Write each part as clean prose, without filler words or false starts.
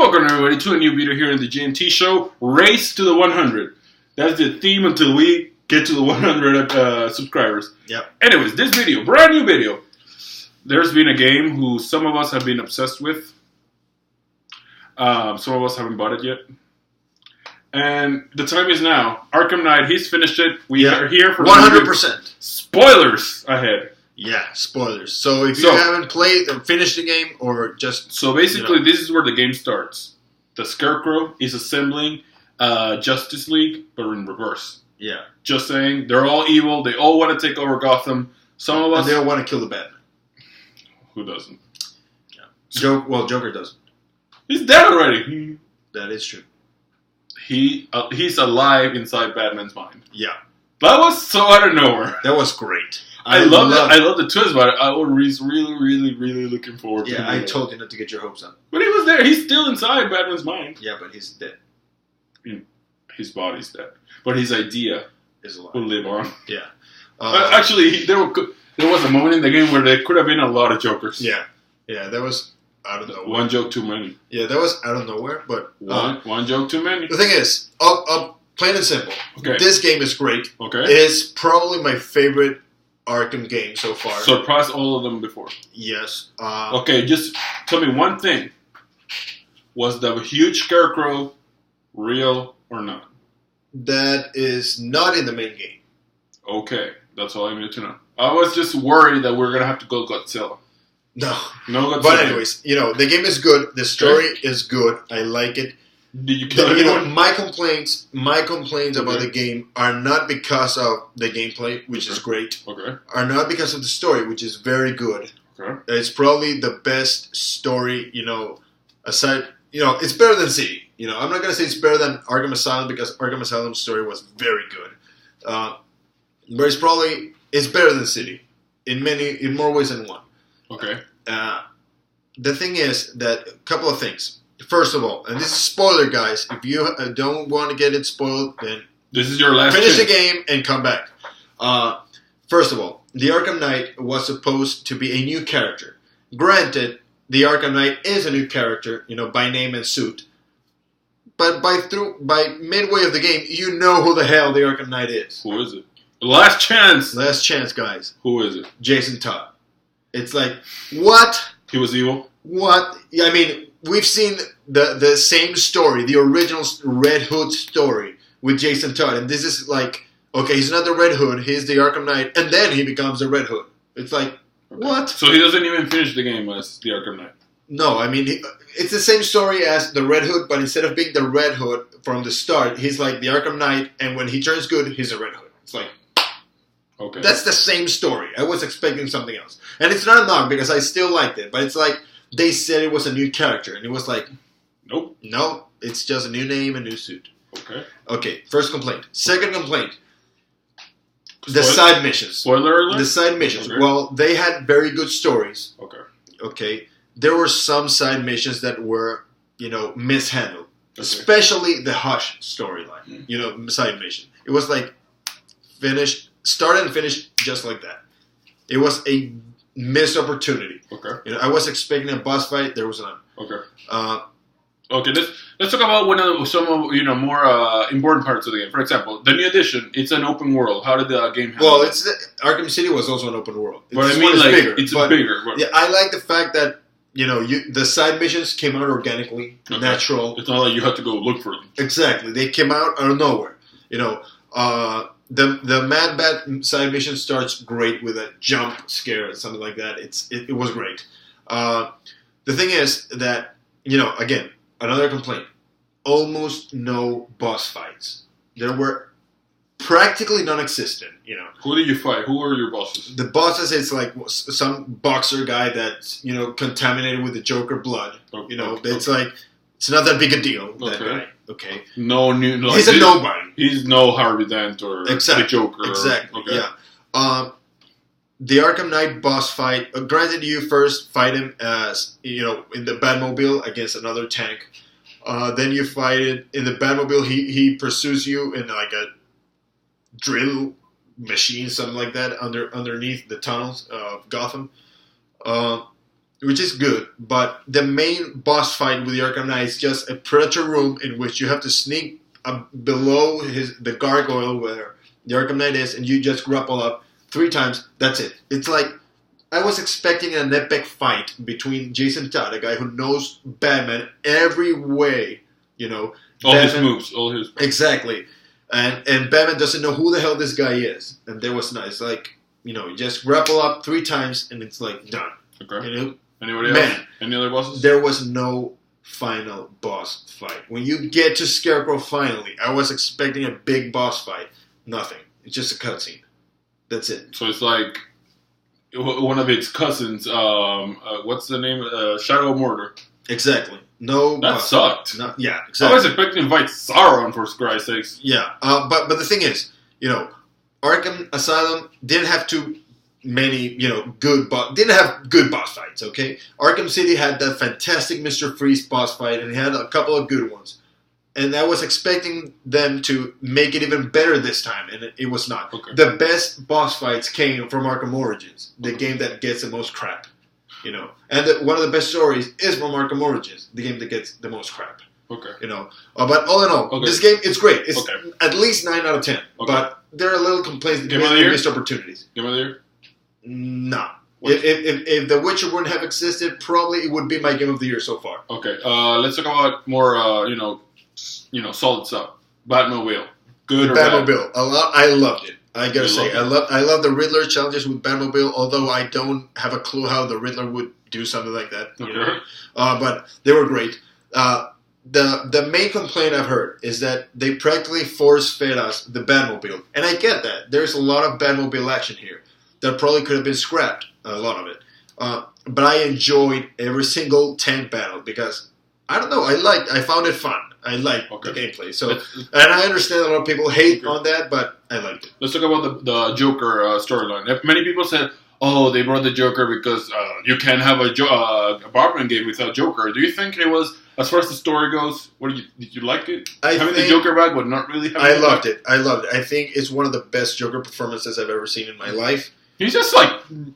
Welcome everybody to a new video here in the GMT show, Race to the 100. That's the theme until we get to the 100 subscribers. Yep. Anyways, this video, brand new video. There's been a game who some of us have been obsessed with. Some of us haven't bought it yet. And the time is now. Arkham Knight, he's finished it. We are here for 100%. Spoilers ahead. Yeah, spoilers. So if you haven't played or finished the game or just... So basically, this is where the game starts. The Scarecrow is assembling Justice League, but in reverse. Yeah. Just saying, they're all evil. They all want to take over Gotham. Some of us... And they all want to kill the Batman. Who doesn't? Yeah. Joker doesn't. He's dead already. That is true. He's alive inside Batman's mind. Yeah. That was so out of nowhere. That was great. I love the twist, but I was really looking forward to it. Yeah, I told you not to get your hopes up. But he was there. He's still inside Batman's mind. Yeah, but he's dead. His body's dead. But his idea is alive. Will live on. Yeah. Actually, there was a moment in the game where there could have been a lot of Jokers. Yeah. Yeah, that was out of nowhere. One joke too many. Yeah, that was out of nowhere, but... One joke too many. The thing is, plain and simple, this game is great. Okay. It's probably my favorite Arkham game so far. Surpassed all of them before. Yes. Okay, just tell me one thing. Was the huge Scarecrow real or not? That is not in the main game. Okay, that's all I needed to know. I was just worried that we were going to have to go Godzilla. No Godzilla. But anyways, the game is good. The story is good. I like it. Did you kill anyone? My complaints about the game are not because of the gameplay, which is great. Okay. Are not because of the story, which is very good. Okay. It's probably the best story, aside, it's better than City. I'm not going to say it's better than Arkham Asylum because Arkham Asylum's story was very good. But it's better than City in more ways than one. Okay. The thing is that a couple of things. First of all, and this is spoiler, guys. If you don't want to get it spoiled, then this is your last finish chance. the game and come back. First of all, the Arkham Knight was supposed to be a new character. Granted, the Arkham Knight is a new character, by name and suit. But by midway of the game, you know who the hell the Arkham Knight is. Who is it? Last chance. Last chance, guys. Who is it? Jason Todd. It's like, what? He was evil? What? I mean, we've seen the same story, the original Red Hood story with Jason Todd. And this is like, okay, he's not the Red Hood, he's the Arkham Knight, and then he becomes the Red Hood. It's like, what? So he doesn't even finish the game as the Arkham Knight? No, I mean, it's the same story as the Red Hood, but instead of being the Red Hood from the start, he's like the Arkham Knight, and when he turns good, he's a Red Hood. It's like... Okay. That's the same story. I was expecting something else. And it's not a knock because I still liked it. But it's like they said it was a new character. And it was like, nope. No, it's just a new name and new suit. Okay. Okay, first complaint. Second complaint. The side missions. Spoiler alert? The side missions. Okay. Well, they had very good stories. Okay. Okay. There were some side missions that were, mishandled. Okay. Especially the Hush storyline. Side mission. It was like started and finished just like that. It was a missed opportunity. Okay. I was expecting a boss fight. There was none. Okay. Okay. Let's talk about some of more important parts of the game. For example, the new edition. It's an open world. How did the game handle? Well, Arkham City was also an open world. But I mean, like bigger. It's bigger. Yeah, I like the fact that the side missions came out organically, natural. It's not like you had to go look for them. Exactly. They came out of nowhere. The Mad Bat side mission starts great with a jump scare or something like that. It was great. The thing is that, again, another complaint. Almost no boss fights. There were practically non-existent, Who did you fight? Who were your bosses? The bosses, it's like some boxer guy that's, contaminated with the Joker blood. It's like, it's not that big a deal, that guy. Okay. No new. No, he's a nobody. He's no Harvey Dent or the Joker. Exactly. Okay. Yeah. The Arkham Knight boss fight. Granted, you first fight him as in the Batmobile against another tank. Then you fight it in the Batmobile. He pursues you in like a drill machine, something like that, underneath the tunnels of Gotham. which is good, but the main boss fight with the Arkham Knight is just a Predator room in which you have to sneak below the gargoyle where the Arkham Knight is, and you just grapple up 3 times. That's it. It's like I was expecting an epic fight between Jason Todd, a guy who knows Batman every way, all Batman, his moves, all his exactly, and Batman doesn't know who the hell this guy is, and that was nice. Like you just grapple up 3 times, and it's like done. Okay. Anybody else? Any other bosses? There was no final boss fight. When you get to Scarecrow finally, I was expecting a big boss fight. Nothing. It's just a cutscene. That's it. So it's like one of its cousins. What's the name? Shadow of Mordor. Exactly. No. That sucked. No, yeah. Exactly. I was expecting to fight Sauron for Christ's sakes. Yeah. But the thing is, Arkham Asylum didn't have too many, didn't have good boss fights, okay? Arkham City had that fantastic Mr. Freeze boss fight, and it had a couple of good ones. And I was expecting them to make it even better this time, and it was not. Okay. The best boss fights came from Arkham Origins, the game that gets the most crap, And one of the best stories is from Arkham Origins, the game that gets the most crap. Okay. But all in all, this game, it's great. It's at least 9 out of 10. Okay. But there are little complaints that missed opportunities. Game of the year? No. If The Witcher wouldn't have existed, probably it would be my game of the year so far. Okay. Let's talk about more, solid stuff. Batmobile. Good or Batmobile. bad? I loved it. I gotta say, I love the Riddler challenges with Batmobile. Although I don't have a clue how the Riddler would do something like that. Okay. But they were great. The main complaint I've heard is that they practically force-fed us the Batmobile. And I get that. There's a lot of Batmobile action here that probably could have been scrapped, a lot of it. But I enjoyed every single tank battle because, I don't know, I found it fun. I liked the gameplay. So, and I understand a lot of people hate on that, but I liked it. Let's talk about the Joker storyline. Many people said, they brought the Joker because you can't have a Batman game without Joker. Do you think it was, as far as the story goes, did you like it? Having the Joker back, but not really having I loved it. I think it's one of the best Joker performances I've ever seen in my life. He's just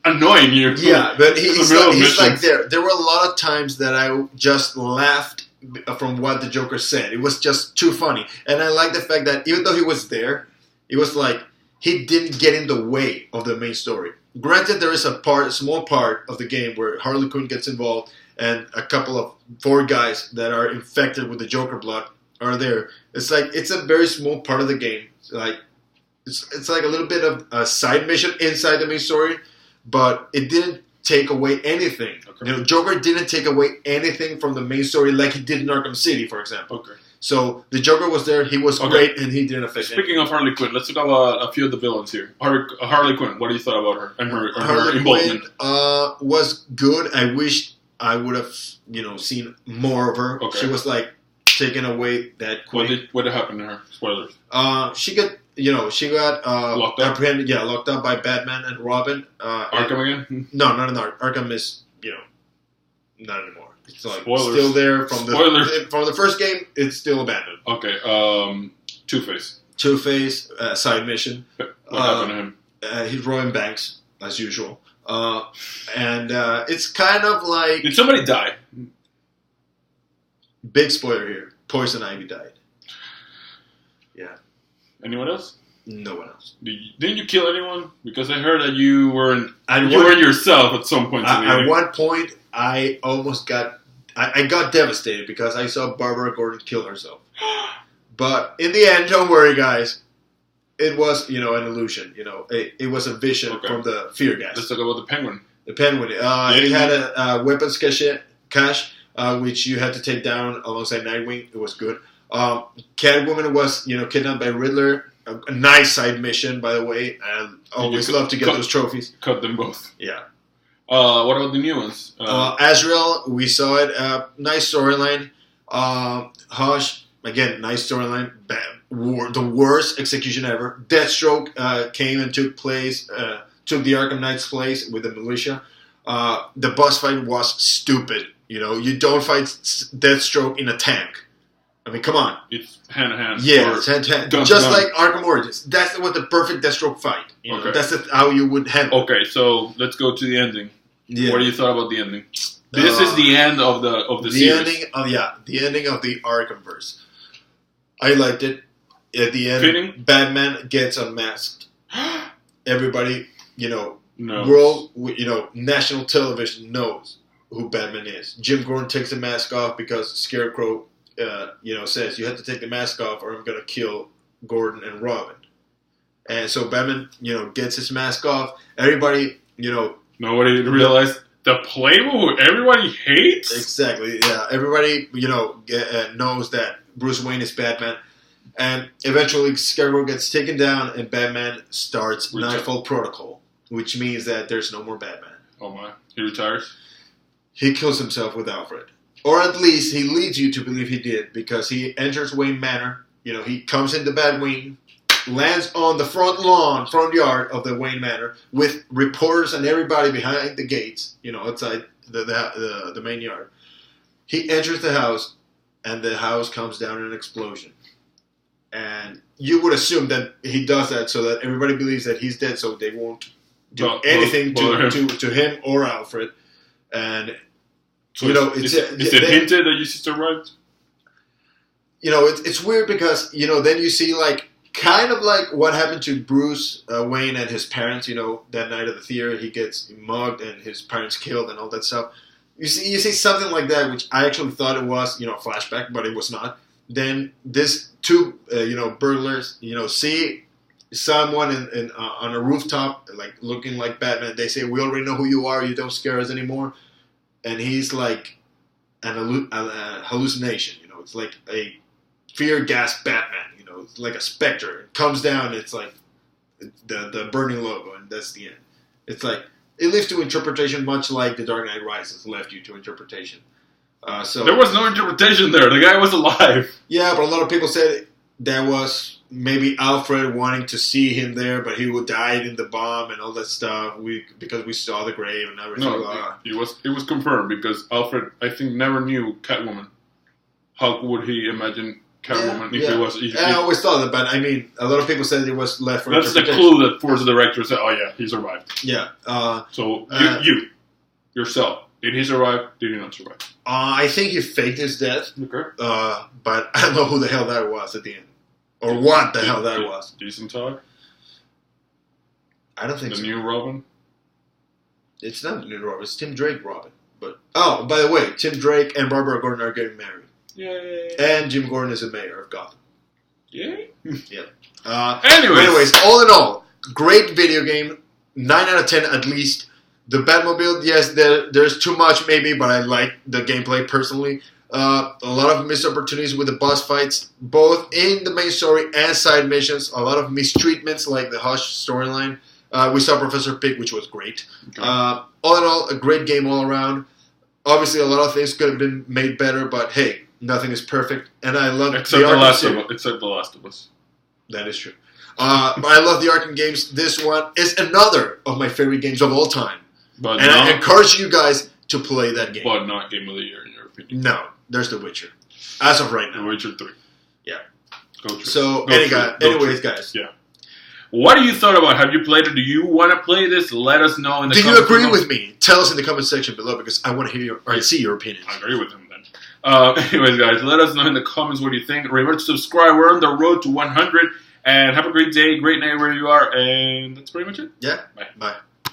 annoying you. Yeah, but he's like there. There were a lot of times that I just laughed from what the Joker said. It was just too funny. And I like the fact that even though he was there, it was like he didn't get in the way of the main story. Granted, there is a small part of the game where Harley Quinn gets involved and a couple of 4 guys that are infected with the Joker blood are there. It's a very small part of the game. It's like a little bit of a side mission inside the main story, but it didn't take away anything. Okay. Joker didn't take away anything from the main story like he did in Arkham City, for example. Okay. So the Joker was there, he was great, and he didn't affect anything. Speaking of Harley Quinn, let's talk about a few of the villains here. Harley Quinn, what do you thought about her and her involvement? Quinn was good. I wish I would have seen more of her. Okay. She was taken away that quick. What happened to her? Spoilers. She got locked up. Apprehended, locked up by Batman and Robin. Arkham again? No, not in Arkham is not anymore. It's Spoilers. Still there from the first game. It's still abandoned. Okay. Two-Face. Two-Face side mission. What happened to him? He's robbing banks as usual, and it's kind of like. Did somebody die? Big spoiler here. Poison Ivy died. Yeah. Anyone else? No one else. Didn't you kill anyone? Because I heard that you weren't yourself at some point. At one point, I almost got. I got devastated because I saw Barbara Gordon kill herself. But in the end, don't worry, guys. It was, an illusion. It was a vision from the fear gas. Let's talk about the Penguin. The Penguin. He had a weapons cache, which you had to take down alongside Nightwing. It was good. Catwoman was, kidnapped by Riddler. A nice side mission, by the way. And always love to get those trophies. Cut them both. Yeah. What about the new ones? Azrael, we saw it. Nice storyline. Hush, again, nice storyline. The worst execution ever. Deathstroke came and took the Arkham Knight's place with the militia. The boss fight was stupid. You don't fight Deathstroke in a tank. I mean, come on. It's hand-to-hand. Yeah, it's hand-to-hand. Just like Arkham Origins. That's what the perfect Deathstroke fight. Okay. That's how you would handle it. Okay, so let's go to the ending. Yeah. What do you thought about the ending? This is the end of the series. The ending of the Arkhamverse. I liked it. At the end, Fitting? Batman gets unmasked. Everybody, No. national television knows who Batman is. Jim Gordon takes the mask off because Scarecrow, says you have to take the mask off or I'm gonna kill Gordon and Robin. And so Batman, gets his mask off. Everybody, Nobody realized the playboy who everybody hates? Exactly, yeah. Everybody, knows that Bruce Wayne is Batman. And eventually Scarecrow gets taken down and Batman starts Nightfall Protocol, which means that there's no more Batman. Oh my. He retires? He kills himself with Alfred. Or at least he leads you to believe he did, because he enters Wayne Manor. He comes into Batwing, lands on the front yard of the Wayne Manor with reporters and everybody behind the gates, outside the main yard. He enters the house, and the house comes down in an explosion. And you would assume that he does that so that everybody believes that he's dead, so they won't do anything to him or Alfred. And so is it hinted that you survived? It's weird because then you see kind of like what happened to Bruce Wayne and his parents. That night at the theater, he gets mugged and his parents killed and all that stuff. You see something like that, which I actually thought it was a flashback, but it was not. Then this two burglars see someone on a rooftop looking like Batman. They say, "We already know who you are. You don't scare us anymore." And he's like a hallucination. It's like a fear gas Batman. It's like a specter. It comes down. It's like the burning logo, and that's the end. It's like it leaves to interpretation, much like The Dark Knight Rises left you to interpretation. So there was no interpretation there. The guy was alive. Yeah, but a lot of people said that was maybe Alfred wanting to see him there, but he would die in the bomb and all that stuff. Because we saw the grave and everything. No, it was confirmed because Alfred, I think, never knew Catwoman. How would he imagine Catwoman if it was? I always thought that, but I mean, a lot of people said it was left for that's interpretation. the clue that forced the director to say, "Oh yeah, he survived." Yeah. So you yourself. Did he survive? Did he not survive? I think he faked his death. Okay. But I don't know who the hell that was at the end. Or what the hell that was. Decent talk? I don't think the so. The new Robin? It's not the new Robin. It's Tim Drake Robin. But by the way, Tim Drake and Barbara Gordon are getting married. Yay. And Jim Gordon is the mayor of Gotham. Yay? Yeah. Anyways, all in all, great video game. 9 out of 10 at least. The Batmobile, yes, there's too much maybe, but I like the gameplay personally. A lot of missed opportunities with the boss fights, both in the main story and side missions. A lot of mistreatments like the Hush storyline. We saw Professor Pig, which was great. Okay. All in all, a great game all around. Obviously, a lot of things could have been made better, but hey, nothing is perfect. And I love except the Last of Us. That is true. But I love the Arkham games. This one is another of my favorite games of all time. I encourage you guys to play that game. But not Game of the Year, in your opinion. No, there's The Witcher. As of right now. The Witcher 3. Yeah. Go true. So, anyways, guys. Yeah. What do you thought about it? Have you played it? Do you want to play this? Let us know in the comments. Do you agree with me? Tell us in the comment section below because I want to hear see your opinion. I agree with him then. Anyways, guys, let us know in the comments what you think. Remember to subscribe. We're on the road to 100. And have a great day, great night where you are. And that's pretty much it. Yeah. Bye. Bye.